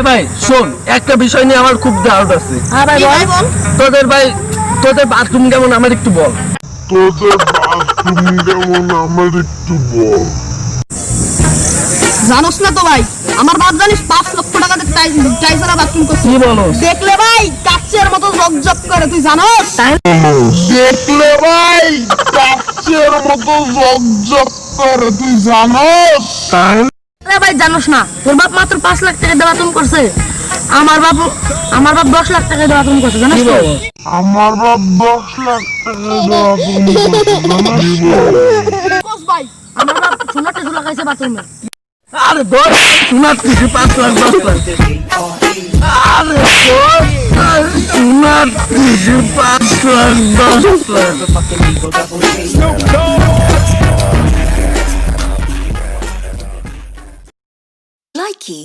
ভাই শোন, একটা বিষয় নিয়ে আমার খুব ডাউট আছে। হ্যাঁ ভাই বল। তোদের বাথরুম কেমন আমার একটু বল। জানোস না তো ভাই, আমার বাপ জানিস 5 লক্ষ টাকা টাইসারা বাথরুম করছে। কি বলো? দেখলে ভাই কাচের মতো জকজক করে, তুই জানোস? দেখলে ভাই কাচের মতো ঝকঝক করে, তুই জানোস? আরে ভাই জানোস না, তোর বাপ মাত্র 5 লাখ টাকা দিয়ে বাথরুম করছে। আমার বাপ 10 লাখ টাকা দিয়ে বাথরুম করছে, জানিস তো? আমার বাপ 10 লাখ টাকা দেওয়া তুমি করছো, জানিস? কোস ভাই, আমার বাপ সোনাটা ঝুলা খাইছে বাথরুমে। আরে ধর, শোনার থেকে 5 লাখ 10 লাখ। আরে ধর, শোনার থেকে 5 লাখ 10 লাখ। Likey